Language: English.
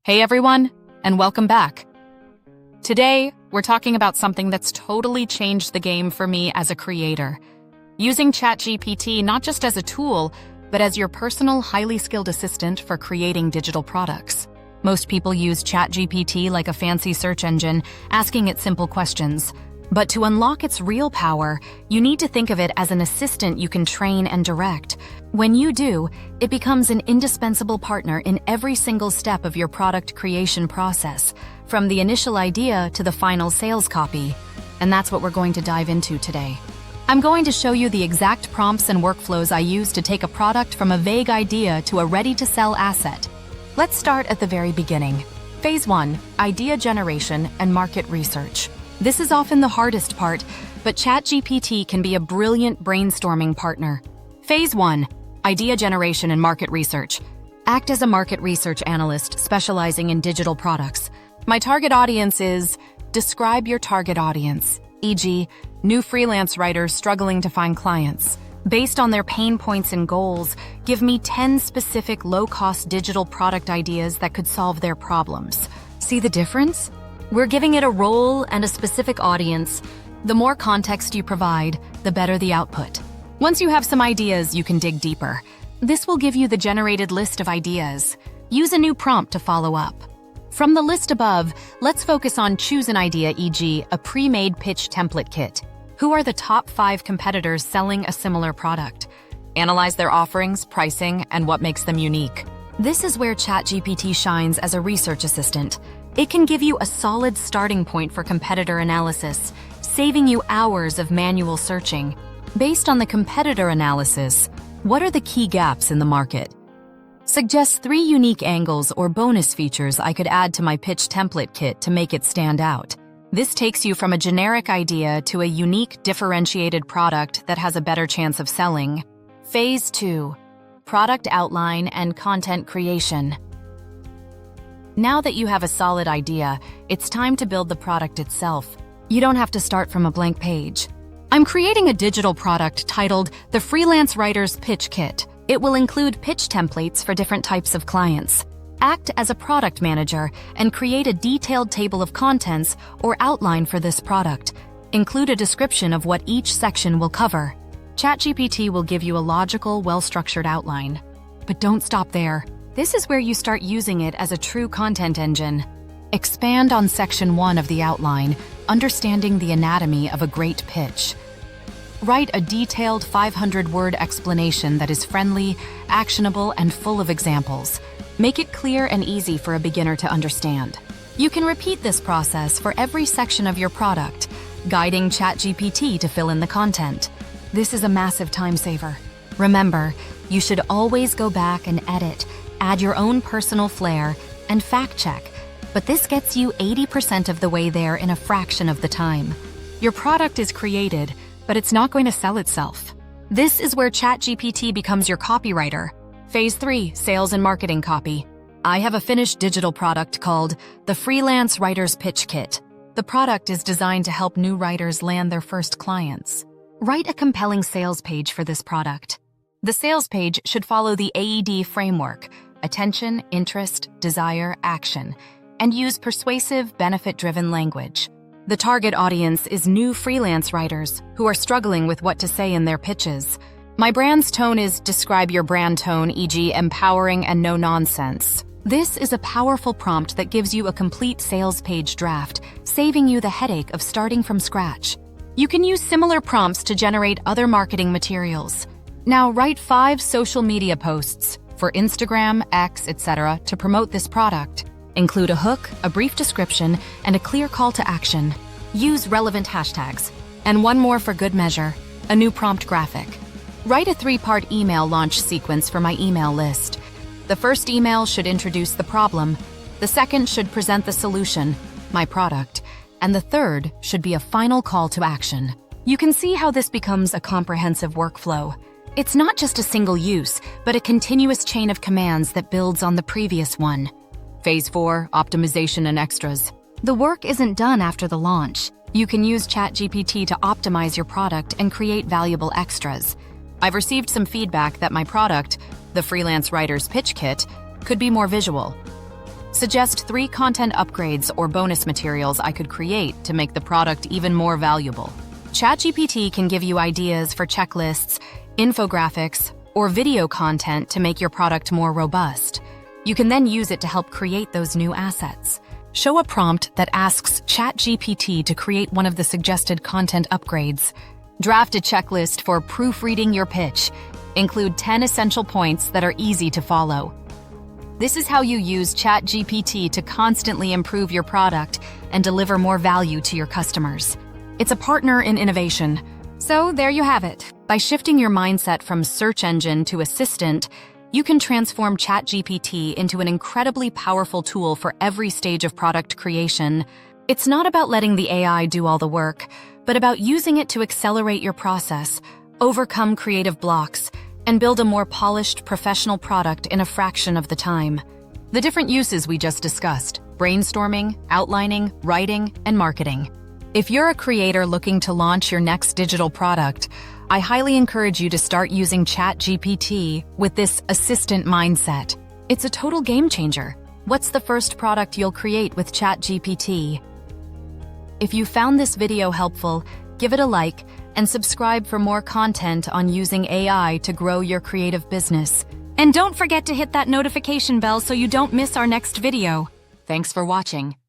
Hey everyone, and welcome back. Today, we're talking about something that's totally changed the game for me as a creator. Using ChatGPT not just as a tool, but as your personal, highly skilled assistant for creating digital products. Most people use ChatGPT like a fancy search engine, asking it simple questions. But to unlock its real power, you need to think of it as an assistant you can train and direct. When you do, it becomes an indispensable partner in every single step of your product creation process, from the initial idea to the final sales copy. And that's what we're going to dive into today. I'm going to show you the exact prompts and workflows I use to take a product from a vague idea to a ready-to-sell asset. Let's start at the very beginning. Phase 1, idea generation and market research. This is often the hardest part, but ChatGPT can be a brilliant brainstorming partner. Phase 1, idea generation and market research. Act as a market research analyst specializing in digital products. My target audience is, describe your target audience, e.g., new freelance writers struggling to find clients. Based on their pain points and goals, give me 10 specific low-cost digital product ideas that could solve their problems. See the difference? We're giving it a role and a specific audience. The more context you provide, the better the output. Once you have some ideas, you can dig deeper. This will give you the generated list of ideas. Use a new prompt to follow up. From the list above, let's focus on choose an idea, e.g., a pre-made pitch template kit. Who are the top 5 competitors selling a similar product? Analyze their offerings, pricing, and what makes them unique. This is where ChatGPT shines as a research assistant. It can give you a solid starting point for competitor analysis, saving you hours of manual searching. Based on the competitor analysis, what are the key gaps in the market? Suggest 3 unique angles or bonus features I could add to my pitch template kit to make it stand out. This takes you from a generic idea to a unique, differentiated product that has a better chance of selling. Phase 2, product outline and content creation. Now that you have a solid idea, it's time to build the product itself. You don't have to start from a blank page. I'm creating a digital product titled the Freelance Writer's Pitch Kit. It will include pitch templates for different types of clients. Act as a product manager and create a detailed table of contents or outline for this product. Include a description of what each section will cover. ChatGPT will give you a logical, well-structured outline. But don't stop there. This is where you start using it as a true content engine. Expand on section 1 of the outline, understanding the anatomy of a great pitch. Write a detailed 500-word explanation that is friendly, actionable, and full of examples. Make it clear and easy for a beginner to understand. You can repeat this process for every section of your product, guiding ChatGPT to fill in the content. This is a massive time saver. Remember, you should always go back and edit, add your own personal flair, and fact-check, but this gets you 80% of the way there in a fraction of the time. Your product is created, but it's not going to sell itself. This is where ChatGPT becomes your copywriter. Phase 3, sales and marketing copy. I have a finished digital product called the Freelance Writer's Pitch Kit. The product is designed to help new writers land their first clients. Write a compelling sales page for this product. The sales page should follow the AED framework: attention, interest, desire, action, and use persuasive, benefit-driven language. The target audience is new freelance writers who are struggling with what to say in their pitches. My brand's tone is describe your brand tone, e.g., empowering and no nonsense. This is a powerful prompt that gives you a complete sales page draft, saving you the headache of starting from scratch. You can use similar prompts to generate other marketing materials. Now write 5 social media posts for Instagram, X, etc. to promote this product. Include a hook, a brief description, and a clear call to action. Use relevant hashtags. And one more for good measure, a new prompt graphic. Write a 3-part email launch sequence for my email list. The first email should introduce the problem, the second should present the solution, my product, and the third should be a final call to action. You can see how this becomes a comprehensive workflow. It's not just a single use, but a continuous chain of commands that builds on the previous one. Phase 4, optimization and extras. The work isn't done after the launch. You can use ChatGPT to optimize your product and create valuable extras. I've received some feedback that my product, the Freelance Writer's Pitch Kit, could be more visual. Suggest 3 content upgrades or bonus materials I could create to make the product even more valuable. ChatGPT can give you ideas for checklists, infographics, or video content to make your product more robust. You can then use it to help create those new assets. Show a prompt that asks ChatGPT to create one of the suggested content upgrades. Draft a checklist for proofreading your pitch. Include 10 essential points that are easy to follow. This is how you use ChatGPT to constantly improve your product and deliver more value to your customers. It's a partner in innovation. So there you have it. By shifting your mindset from search engine to assistant, you can transform ChatGPT into an incredibly powerful tool for every stage of product creation. It's not about letting the AI do all the work, but about using it to accelerate your process, overcome creative blocks, and build a more polished, professional product in a fraction of the time. The different uses we just discussed: brainstorming, outlining, writing, and marketing. If you're a creator looking to launch your next digital product, I highly encourage you to start using ChatGPT with this assistant mindset. It's a total game changer. What's the first product you'll create with ChatGPT? If you found this video helpful, give it a like and subscribe for more content on using AI to grow your creative business. And don't forget to hit that notification bell so you don't miss our next video. Thanks for watching.